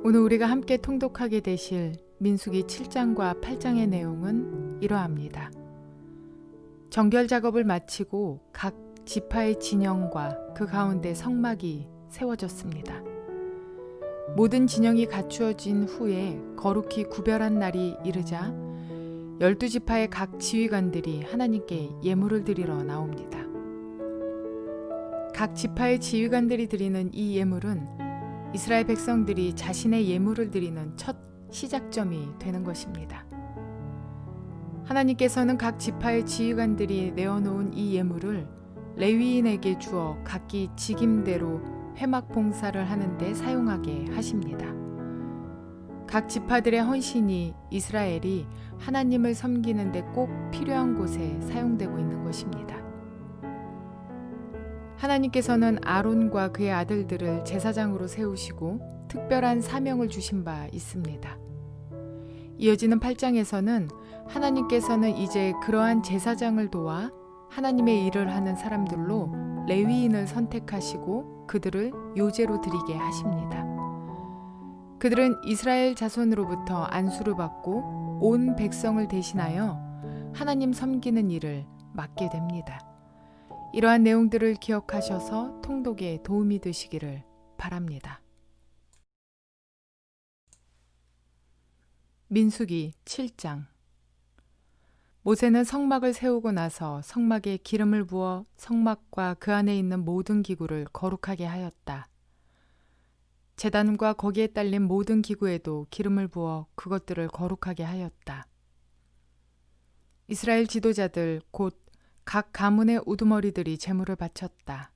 오늘 우리가 함께 통독하게 되실 민수기 7장과 8장의 내용은 이러합니다. 정결 작업을 마치고 각 지파의 진영과 그 가운데 성막이 세워졌습니다. 모든 진영이 갖추어진 후에 거룩히 구별한 날이 이르자 12지파의 각 지휘관들이 하나님께 예물을 드리러 나옵니다. 각 지파의 지휘관들이 드리는 이 예물은 이스라엘 백성들이 자신의 예물을 드리는 첫 시작점이 되는 것입니다. 하나님께서는 각 지파의 지휘관들이 내어놓은 이 예물을 레위인에게 주어 각기 직임대로 회막 봉사를 하는 데 사용하게 하십니다. 각 지파들의 헌신이 이스라엘이 하나님을 섬기는 데 꼭 필요한 곳에 사용되고 있는 것입니다. 하나님께서는 아론과 그의 아들들을 제사장으로 세우시고 특별한 사명을 주신 바 있습니다. 이어지는 8장에서는 하나님께서는 이제 그러한 제사장을 도와 하나님의 일을 하는 사람들로 레위인을 선택하시고 그들을 요제로 드리게 하십니다. 그들은 이스라엘 자손으로부터 안수를 받고 온 백성을 대신하여 하나님 섬기는 일을 맡게 됩니다. 이러한 내용들을 기억하셔서 통독에 도움이 되시기를 바랍니다. 민수기 7장. 모세는 성막을 세우고 나서 성막에 기름을 부어 성막과 그 안에 있는 모든 기구를 거룩하게 하였다. 제단과 거기에 딸린 모든 기구에도 기름을 부어 그것들을 거룩하게 하였다. 이스라엘 지도자들 곧 각 가문의 우두머리들이 제물을 바쳤다.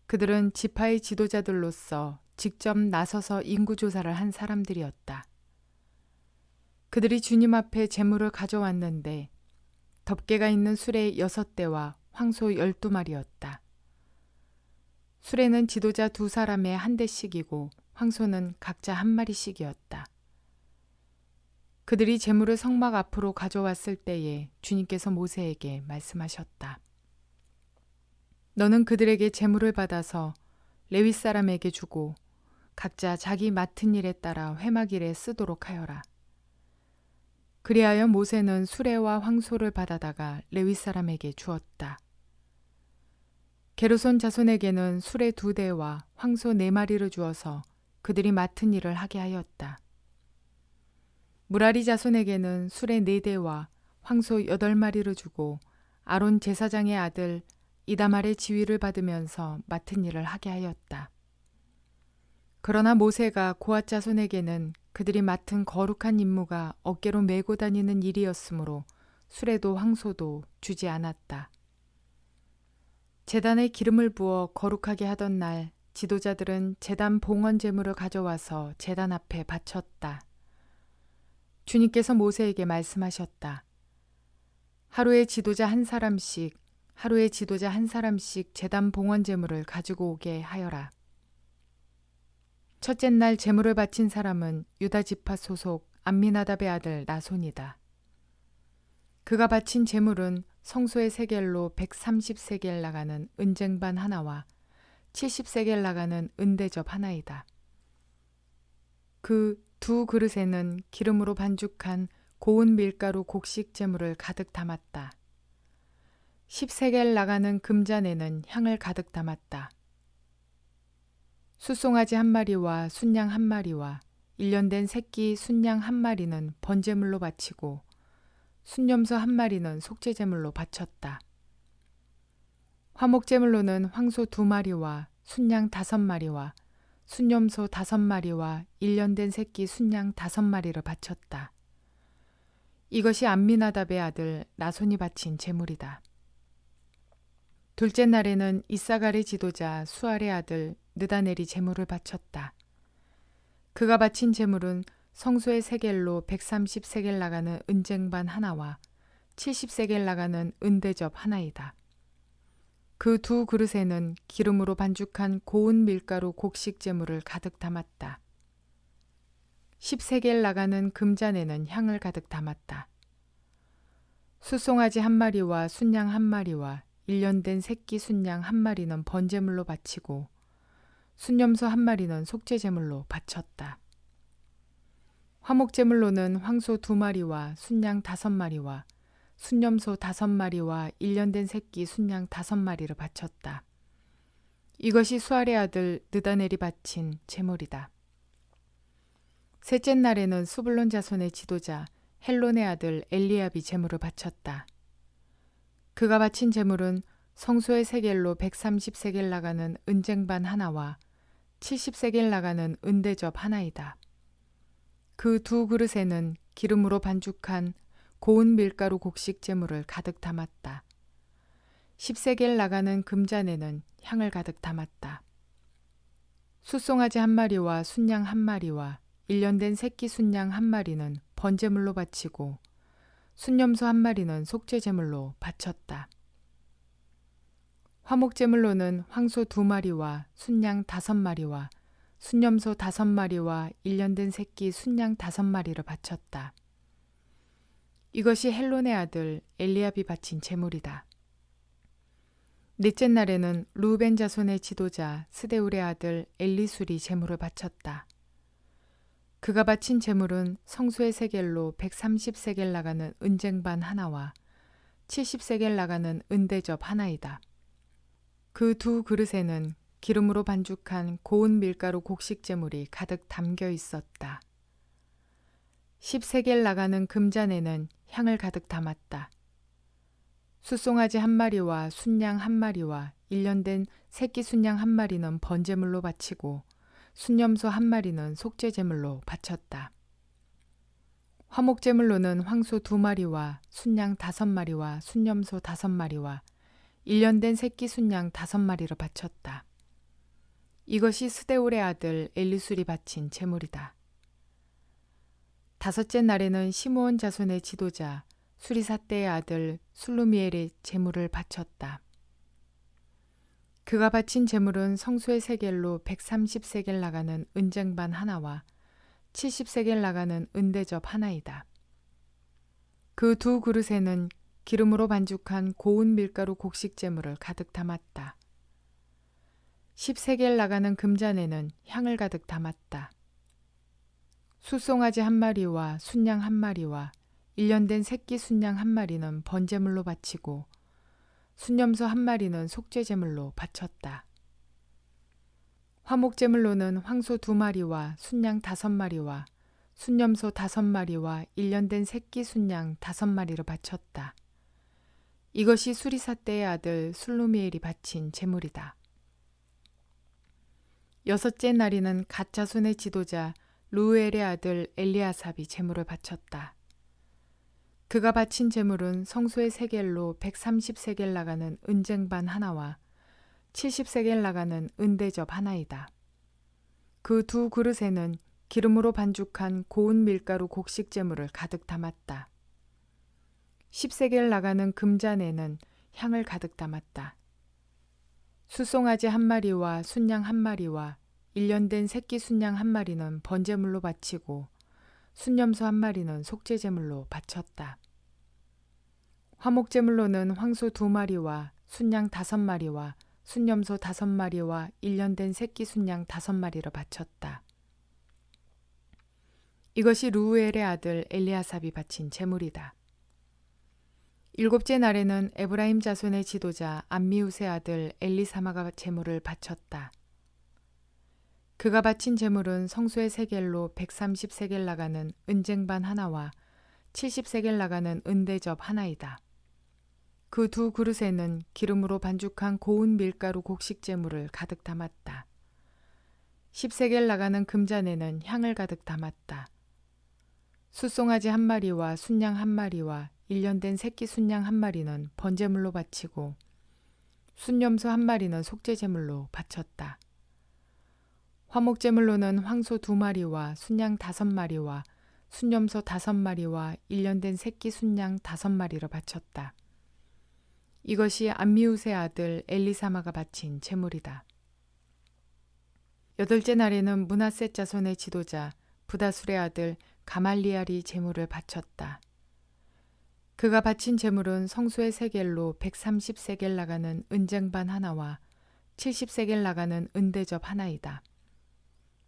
그들은 지파의 지도자들로서 직접 나서서 인구조사를 한 사람들이었다. 그들이 주님 앞에 제물을 가져왔는데 덮개가 있는 수레 6대와 황소 12마리였다. 수레는 지도자 2사람에 1대씩이고 황소는 각자 1마리씩이었다. 그들이 제물을 성막 앞으로 가져왔을 때에 주님께서 모세에게 말씀하셨다. 너는 그들에게 제물을 받아서 레위 사람에게 주고 각자 자기 맡은 일에 따라 회막일에 쓰도록 하여라. 그리하여 모세는 수레와 황소를 받아다가 레위 사람에게 주었다. 게르손 자손에게는 수레 2대와 황소 4마리를 주어서 그들이 맡은 일을 하게 하였다. 무라리 자손에게는 수레 4대와 황소 8마리를 주고 아론 제사장의 아들 이다말의 지위를 받으면서 맡은 일을 하게 하였다. 그러나 모세가 고앗 자손에게는 그들이 맡은 거룩한 임무가 어깨로 메고 다니는 일이었으므로 수레도 황소도 주지 않았다. 제단에 기름을 부어 거룩하게 하던 날 지도자들은 제단 봉헌 제물을 가져와서 제단 앞에 바쳤다. 주님께서 모세에게 말씀하셨다. 하루에 지도자 한 사람씩 제단 봉헌 제물을 가지고 오게 하여라. 첫째 날 제물을 바친 사람은 유다 지파 소속 암미나답의 아들 나손이다. 그가 바친 제물은 성소의 세겔로 130세겔 나가는 은쟁반 하나와 70세겔 나가는 은대접 하나이다. 그 2그릇에는 기름으로 반죽한 고운 밀가루 곡식 제물을 가득 담았다. 10세겔 나가는 금잔에는 향을 가득 담았다. 숫송아지 1마리와 순양 1마리와 1년 된 새끼 순양 1마리는 번제물로 바치고 순염소 1마리는 속죄제물로 바쳤다. 화목제물로는 황소 2마리와 순양 5마리와 순염소 5마리와 1년 된 새끼 순양 5마리를 바쳤다. 이것이 암미나답의 아들 나손이 바친 제물이다. 둘째 날에는 이사갈의 지도자 수알의 아들 느다넬이 제물을 바쳤다. 그가 바친 제물은 성소의 세겔로 130세겔 나가는 은쟁반 하나와 70세겔 나가는 은대접 하나이다. 그 2그릇에는 기름으로 반죽한 고운 밀가루 곡식 제물을 가득 담았다. 10세겔 나가는 금잔에는 향을 가득 담았다. 숫송아지 1마리와 순양 1마리와 1년 된 새끼 순양 1마리는 번제물로 바치고 순념소 한 마리는 속죄제물로 바쳤다. 화목제물로는 황소 2마리와 순양 5마리와 순념소 5마리와 1년 된 새끼 순양 5마리를 바쳤다. 이것이 수알의 아들 느다넬이 바친 제물이다. 셋째 날에는 수불론 자손의 지도자 헬론의 아들 엘리압이 제물을 바쳤다. 그가 바친 제물은 성소의 세겔로 130세겔 나가는 은쟁반 하나와 70세겔 나가는 은대접 하나이다. 그 2그릇에는 기름으로 반죽한 고운 밀가루 곡식 제물을 가득 담았다. 10세겔 나가는 금잔에는 향을 가득 담았다. 숫송아지 1마리와 순양 1마리와 1년 된 새끼 순양 1마리는 번제물로 바치고 순념소 1마리는 속죄제물로 바쳤다. 화목제물로는 황소 2마리와 순양 5마리와 순념소 5마리와 1년 된 새끼 순양 5마리를 바쳤다. 이것이 헬론의 아들 엘리압이 바친 제물이다. 넷째 날에는 루벤 자손의 지도자 스데울의 아들 엘리술이 제물을 바쳤다. 그가 바친 제물은 성소의 세겔로 130세겔 나가는 은쟁반 하나와 70세겔 나가는 은대접 하나이다. 그 2그릇에는 기름으로 반죽한 고운 밀가루 곡식 제물이 가득 담겨 있었다. 10세겔 나가는 금잔에는 향을 가득 담았다. 숫송아지 1마리와 순양 1마리와 1년 된 새끼 순양 1마리는 번제물로 바치고 순념소 1마리는 속죄제물로 바쳤다. 화목제물로는 황소 2마리와 순양 5마리와 순념소 5마리와 1년 된 새끼 순양 5마리를 바쳤다. 이것이 스데울의 아들 엘리술이 바친 제물이다. 다섯째 날에는 시므온 자손의 지도자 수리사떼의 아들 술루미엘의 제물을 바쳤다. 그가 바친 제물은 성소의 세겔로 130세겔 나가는 은쟁반 하나와 70세겔 나가는 은대접 하나이다. 그 2그릇에는 기름으로 반죽한 고운 밀가루 곡식 제물을 가득 담았다. 10세겔 나가는 금잔에는 향을 가득 담았다. 숫송아지 1마리와 순양 1마리와 1년 된 새끼 순양 1마리는 번제물로 바치고 순념소 1마리는 속죄제물로 바쳤다. 화목제물로는 황소 2마리와 순양 5마리와 순념소 5마리와 1년 된 새끼 순양 5마리를 바쳤다. 이것이 수리사떼의 아들 술루미엘이 바친 제물이다. 여섯째 날에는 갓 자손의 지도자 루엘의 아들 엘리아삽이 제물을 바쳤다. 그가 바친 제물은 성소의 세겔로 130세겔 나가는 은쟁반 하나와 70세겔 나가는 은대접 하나이다. 그 2그릇에는 기름으로 반죽한 고운 밀가루 곡식 제물을 가득 담았다. 10세겔 나가는 금잔에는 향을 가득 담았다. 숫송아지 1마리와 순양 1마리와 1년 된 새끼 순양 1마리는 번제물로 바치고 순념소 1마리는 속죄제물로 바쳤다. 화목제물로는 황소 2마리와 순양 5마리와 순념소 5마리와 1년 된 새끼 순양 5마리를 바쳤다. 이것이 루우엘의 아들 엘리아삽이 바친 제물이다. 일곱째 날에는 에브라임 자손의 지도자 암미우스의 아들 엘리사마가 제물을 바쳤다. 그가 바친 제물은 성소의 세겔로 130세겔 나가는 은쟁반 하나와 70세겔 나가는 은대접 하나이다. 그 2그릇에는 기름으로 반죽한 고운 밀가루 곡식 제물을 가득 담았다. 10세겔 나가는 금잔에는 향을 가득 담았다. 숫송아지 1마리와 순양 1마리와 1년 된 새끼 순양 1마리는 번제물로 바치고 순념소 1마리는 속죄제물로 바쳤다. 화목제물로는 황소 2마리와 순양 5마리와 순념소 5마리와 1년 된 새끼 순양 5마리를 바쳤다. 이것이 암미우스의 아들 엘리사마가 바친 제물이다. 여덟째 날에는 므낫셋 자손의 지도자 부다술의 아들 가말리알이 제물을 바쳤다. 그가 바친 제물은 성소의 세겔로 130세겔 나가는 은쟁반 하나와 70세겔 나가는 은대접 하나이다.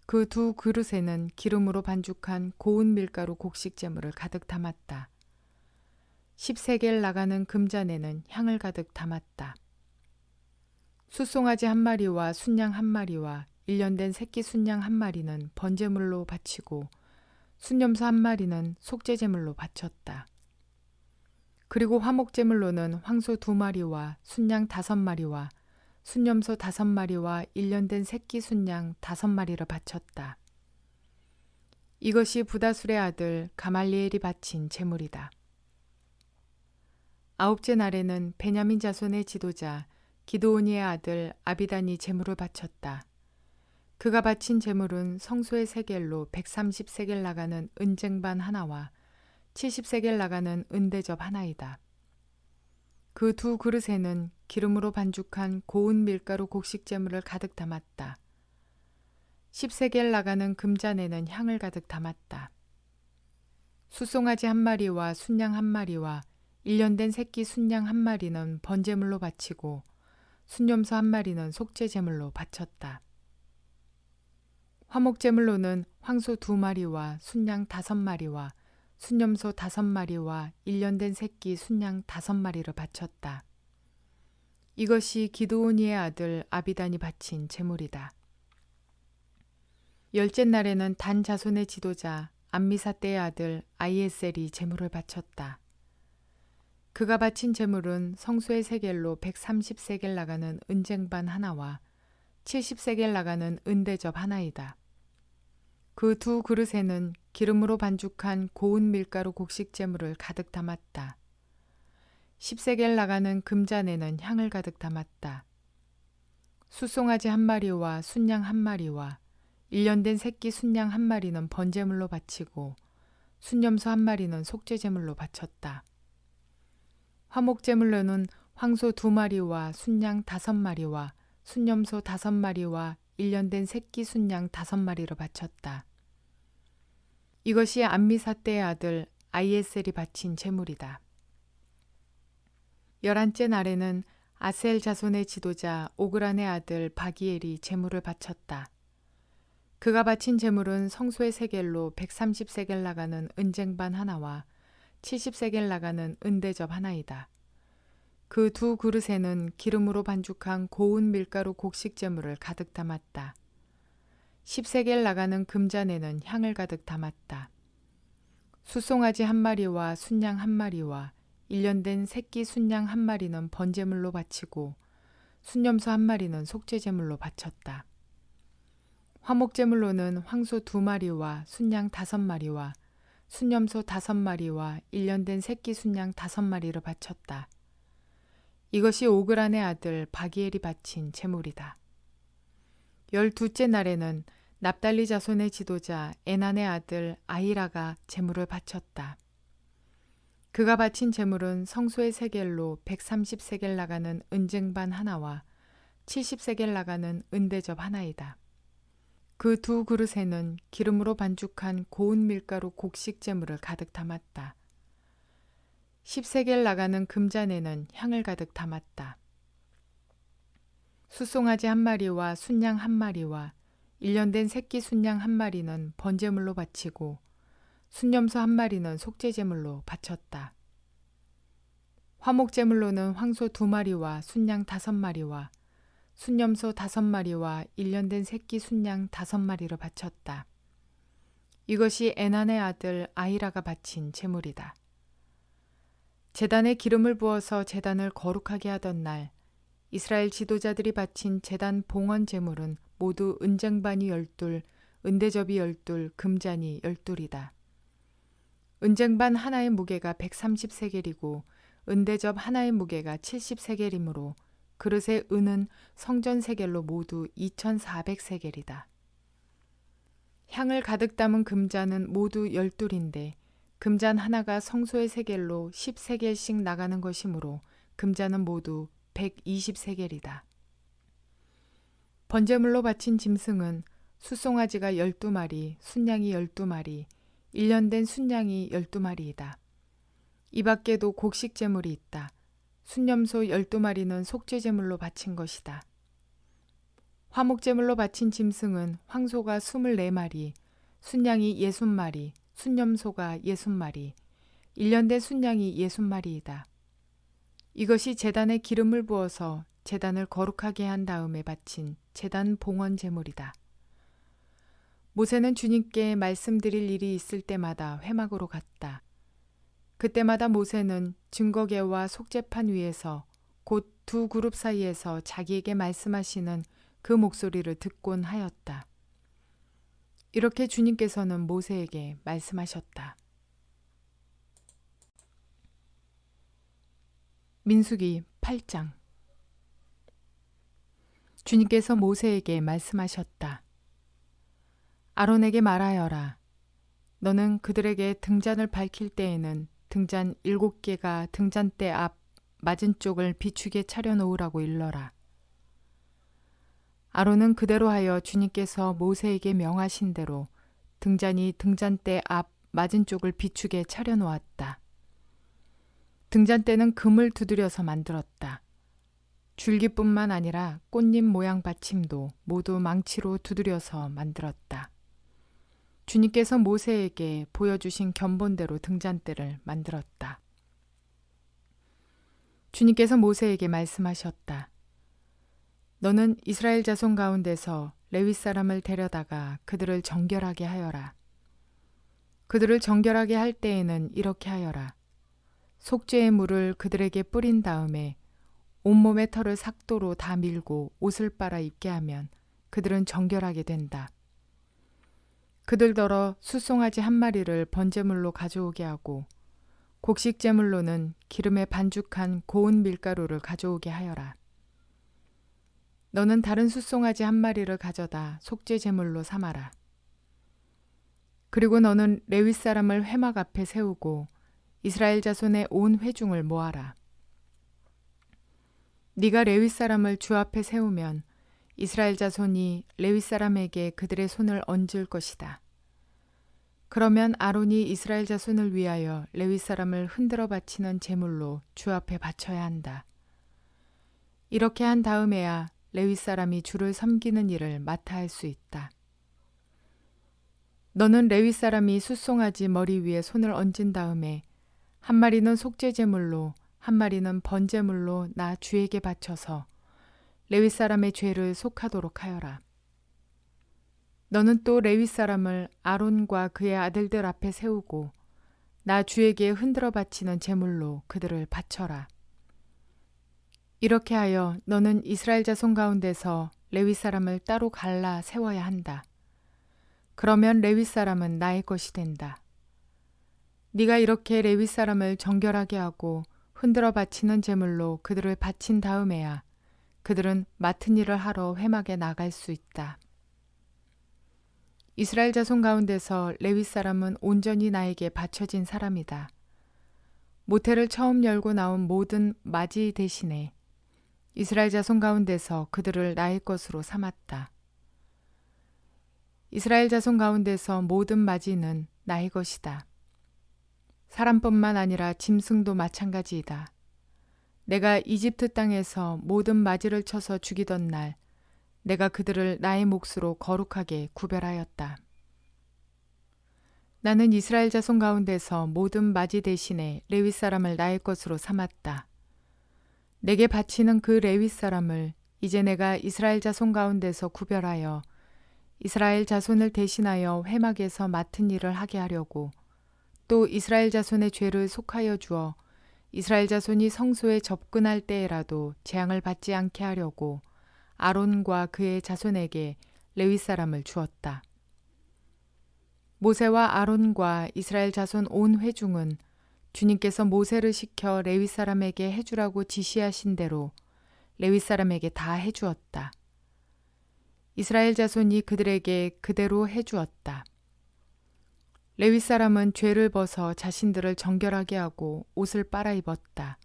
그 두 그릇에는 기름으로 반죽한 고운 밀가루 곡식재물을 가득 담았다. 10세겔 나가는 금잔에는 향을 가득 담았다. 숫송아지 한 마리와 순양 한 마리와 1년 된 새끼 순양 한 마리는 번제물로 바치고 순염소 한 마리는 속죄제물로 바쳤다. 그리고 화목제물로는 황소 2마리와 순양 5마리와 순염소 5마리와 1년 된 새끼 순양 5마리를 바쳤다. 이것이 부다술의 아들 가말리엘이 바친 제물이다. 아홉째 날에는 베냐민 자손의 지도자 기드오니의 아들 아비단이 제물을 바쳤다. 그가 바친 제물은 성소의 세겔로 130세겔 나가는 은쟁반 하나와 70세겔 나가는 은대접 하나이다. 그 두 그릇에는 기름으로 반죽한 고운 밀가루 곡식재물을 가득 담았다. 10세겔 나가는 금잔에는 향을 가득 담았다. 숫송아지 한 마리와 순양 한 마리와 1년 된 새끼 순양 한 마리는 번제물로 바치고 순염소 한 마리는 속죄제물로 바쳤다. 화목제물로는 황소 2마리와 순양 5마리와 순염소 5마리와 1년 된 새끼 순양 5마리를 바쳤다. 이것이 기드오니의 아들 아비단이 바친 제물이다. 열째 날에는 단 자손의 지도자 암미사떼의 아들 아이에셀이 제물을 바쳤다. 그가 바친 제물은 성소의 세겔로 130세겔 나가는 은쟁반 하나와 70세겔 나가는 은대접 하나이다. 그 두 그릇에는 기름으로 반죽한 고운 밀가루 곡식재물을 가득 담았다. 10세겔 나가는 금잔에는 향을 가득 담았다. 숫송아지 한 마리와 순양 한 마리와 1년 된 새끼 순양 한 마리는 번제물로 바치고 순염소 한 마리는 속죄제물로 바쳤다. 화목제물로는 황소 2마리와 순양 5마리와 순염소 5마리와 1년 된 새끼 순양 5마리를 바쳤다. 이것이 암미사떼의 아들 아이에셀이 바친 제물이다. 11째 날에는 아셀 자손의 지도자 오그란의 아들 바기엘이 제물을 바쳤다. 그가 바친 제물은 성소의 세겔로 130세겔 나가는 은쟁반 하나와 70세겔 나가는 은대접 하나이다. 그 두 그릇에는 기름으로 반죽한 고운 밀가루 곡식재물을 가득 담았다. 10세겔 나가는 금잔에는 향을 가득 담았다. 숫송아지 한 마리와 순양 한 마리와 1년 된 새끼 순양 한 마리는 번제물로 바치고 순염소 한 마리는 속죄제물로 바쳤다. 화목제물로는 황소 2마리와 순양 5마리와 순염소 5마리와 1년 된 새끼 순양 5마리를 바쳤다. 이것이 오그란의 아들 바기엘이 바친 제물이다. 12째 날에는 납달리 자손의 지도자 에난의 아들 아히라가 제물을 바쳤다. 그가 바친 제물은 성소의 세겔로 130세겔 나가는 은쟁반 하나와 70세겔 나가는 은대접 하나이다. 그 두 그릇에는 기름으로 반죽한 고운 밀가루 곡식재물을 가득 담았다. 10세겔 나가는 금잔에는 향을 가득 담았다. 숫송아지 한 마리와 순양 한 마리와 1년 된 새끼 순양 한 마리는 번제물로 바치고 순염소 한 마리는 속죄제물로 바쳤다. 화목제물로는 황소 2마리와 순양 5마리와 순염소 5마리와 1년 된 새끼 순양 5마리를 바쳤다. 이것이 에난의 아들 아히라가 바친 제물이다. 제단에 기름을 부어서 제단을 거룩하게 하던 날 이스라엘 지도자들이 바친 제단 봉헌 제물은 모두 은쟁반이 12, 은대접이 12, 금잔이 12이다. 은쟁반 하나의 무게가 130세겔이고 은대접 하나의 무게가 70세겔이므로 그릇의 은은 성전 세겔로 모두 2400세겔이다. 향을 가득 담은 금잔은 모두 12인데 금잔 하나가 성소의 세겔로 10세겔씩 나가는 것이므로 금잔은 모두 120세겔이다. 번제물로 바친 짐승은 숫송아지가 12마리, 순양이 12마리, 1년 된 순양이 12마리이다. 이 밖에도 곡식제물이 있다. 순염소 12마리는 속죄제물로 바친 것이다. 화목제물로 바친 짐승은 황소가 24마리, 순양이 60마리, 순염소가 60마리, 1년 된 순양이 60마리이다. 이것이 제단에 기름을 부어서 제단을 거룩하게 한 다음에 바친 제단 봉헌 제물이다. 모세는 주님께 말씀드릴 일이 있을 때마다 회막으로 갔다. 그때마다 모세는 증거궤와 속죄판 위에서 곧 두 그룹 사이에서 자기에게 말씀하시는 그 목소리를 듣곤 하였다. 이렇게 주님께서는 모세에게 말씀하셨다. 민수기 8장. 주님께서 모세에게 말씀하셨다. 아론에게 말하여라. 너는 그들에게 등잔을 밝힐 때에는 등잔 7개가 등잔대 앞 맞은 쪽을 비추게 차려놓으라고 일러라. 아론은 그대로 하여 주님께서 모세에게 명하신 대로 등잔이 등잔대 앞 맞은 쪽을 비추게 차려놓았다. 등잔대는 금을 두드려서 만들었다. 줄기뿐만 아니라 꽃잎 모양 받침도 모두 망치로 두드려서 만들었다. 주님께서 모세에게 보여주신 견본대로 등잔대를 만들었다. 주님께서 모세에게 말씀하셨다. 너는 이스라엘 자손 가운데서 레위 사람을 데려다가 그들을 정결하게 하여라. 그들을 정결하게 할 때에는 이렇게 하여라. 속죄의 물을 그들에게 뿌린 다음에 온몸의 털을 삭도로 다 밀고 옷을 빨아 입게 하면 그들은 정결하게 된다. 그들더러 숫송아지 1마리를 번제물로 가져오게 하고 곡식제물로는 기름에 반죽한 고운 밀가루를 가져오게 하여라. 너는 다른 숫송아지 1마리를 가져다 속죄제물로 삼아라. 그리고 너는 레위 사람을 회막 앞에 세우고 이스라엘 자손의 온 회중을 모아라. 네가 레위 사람을 주 앞에 세우면 이스라엘 자손이 레위 사람에게 그들의 손을 얹을 것이다. 그러면 아론이 이스라엘 자손을 위하여 레위 사람을 흔들어 바치는 제물로 주 앞에 바쳐야 한다. 이렇게 한 다음에야 레위 사람이 주를 섬기는 일을 맡아 할 수 있다. 너는 레위 사람이 숫송아지 머리 위에 손을 얹은 다음에 1마리는 속죄제물로 1마리는 번제물로 나 주에게 바쳐서 레위 사람의 죄를 속하도록 하여라. 너는 또 레위 사람을 아론과 그의 아들들 앞에 세우고 나 주에게 흔들어 바치는 제물로 그들을 바쳐라. 이렇게 하여 너는 이스라엘 자손 가운데서 레위 사람을 따로 갈라 세워야 한다. 그러면 레위 사람은 나의 것이 된다. 네가 이렇게 레위 사람을 정결하게 하고 흔들어 바치는 제물로 그들을 바친 다음에야 그들은 맡은 일을 하러 회막에 나갈 수 있다. 이스라엘 자손 가운데서 레위 사람은 온전히 나에게 바쳐진 사람이다. 모태를 처음 열고 나온 모든 맞이 대신에 이스라엘 자손 가운데서 그들을 나의 것으로 삼았다. 이스라엘 자손 가운데서 모든 맞이는 나의 것이다. 사람뿐만 아니라 짐승도 마찬가지이다. 내가 이집트 땅에서 모든 맞이를 쳐서 죽이던 날 내가 그들을 나의 몫으로 거룩하게 구별하였다. 나는 이스라엘 자손 가운데서 모든 맞이 대신에 레위 사람을 나의 것으로 삼았다. 내게 바치는 그 레위 사람을 이제 내가 이스라엘 자손 가운데서 구별하여 이스라엘 자손을 대신하여 회막에서 맡은 일을 하게 하려고 또 이스라엘 자손의 죄를 속하여 주어 이스라엘 자손이 성소에 접근할 때에라도 재앙을 받지 않게 하려고 아론과 그의 자손에게 레위 사람을 주었다. 모세와 아론과 이스라엘 자손 온 회중은 주님께서 모세를 시켜 레위 사람에게 해주라고 지시하신 대로 레위 사람에게 다 해주었다. 이스라엘 자손이 그들에게 그대로 해주었다. 레위 사람은 죄를 벗어 자신들을 정결하게 하고 옷을 빨아 입었다.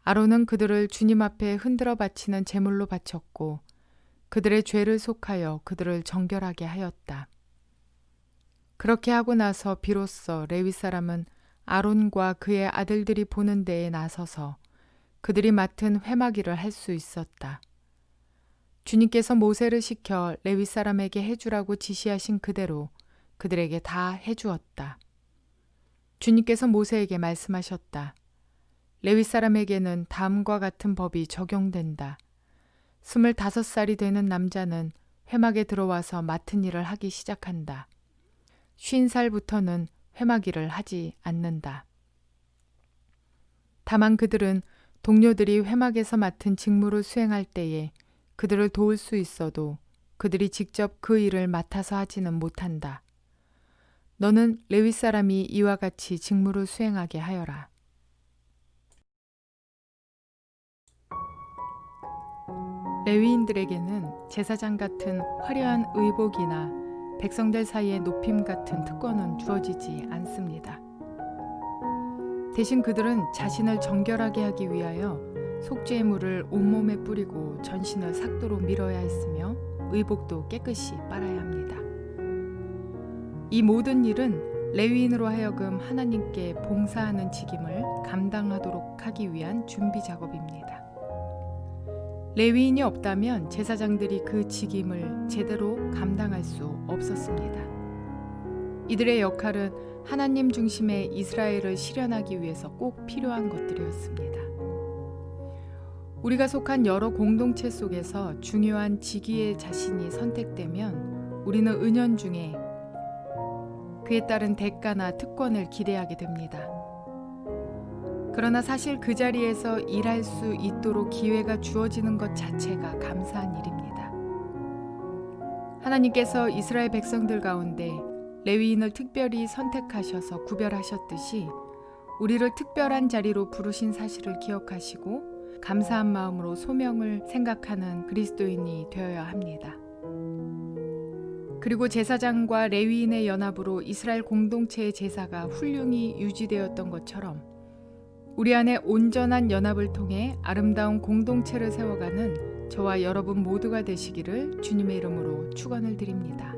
아론은 그들을 주님 앞에 흔들어 바치는 제물로 바쳤고 그들의 죄를 속하여 그들을 정결하게 하였다. 그렇게 하고 나서 비로소 레위 사람은 아론과 그의 아들들이 보는 데에 나서서 그들이 맡은 회막 일을 할 수 있었다. 주님께서 모세를 시켜 레위 사람에게 해주라고 지시하신 그대로 그들에게 다 해주었다. 주님께서 모세에게 말씀하셨다. 레위 사람에게는 다음과 같은 법이 적용된다. 25살이 되는 남자는 회막에 들어와서 맡은 일을 하기 시작한다. 50살부터는 회막 일을 하지 않는다. 다만 그들은 동료들이 회막에서 맡은 직무를 수행할 때에 그들을 도울 수 있어도 그들이 직접 그 일을 맡아서 하지는 못한다. 너는 레위 사람이 이와 같이 직무를 수행하게 하여라. 레위인들에게는 제사장 같은 화려한 의복이나 백성들 사이의 높임 같은 특권은 주어지지 않습니다. 대신 그들은 자신을 정결하게 하기 위하여 속죄의 물을 온몸에 뿌리고 전신을 삭도로 밀어야 했으며 의복도 깨끗이 빨아야 합니다. 이 모든 일은 레위인으로 하여금 하나님께 봉사하는 직임을 감당하도록 하기 위한 준비 작업입니다. 레위인이 없다면 제사장들이 그 직임을 제대로 감당할 수 없었습니다. 이들의 역할은 하나님 중심의 이스라엘을 실현하기 위해서 꼭 필요한 것들이었습니다. 우리가 속한 여러 공동체 속에서 중요한 직위의 자신이 선택되면 우리는 은연중에 그에 따른 대가나 특권을 기대하게 됩니다. 그러나 사실 그 자리에서 일할 수 있도록 기회가 주어지는 것 자체가 감사한 일입니다. 하나님께서 이스라엘 백성들 가운데 레위인을 특별히 선택하셔서 구별하셨듯이 우리를 특별한 자리로 부르신 사실을 기억하시고 감사한 마음으로 소명을 생각하는 그리스도인이 되어야 합니다. 그리고 제사장과 레위인의 연합으로 이스라엘 공동체의 제사가 훌륭히 유지되었던 것처럼 우리 안에 온전한 연합을 통해 아름다운 공동체를 세워가는 저와 여러분 모두가 되시기를 주님의 이름으로 축원을 드립니다.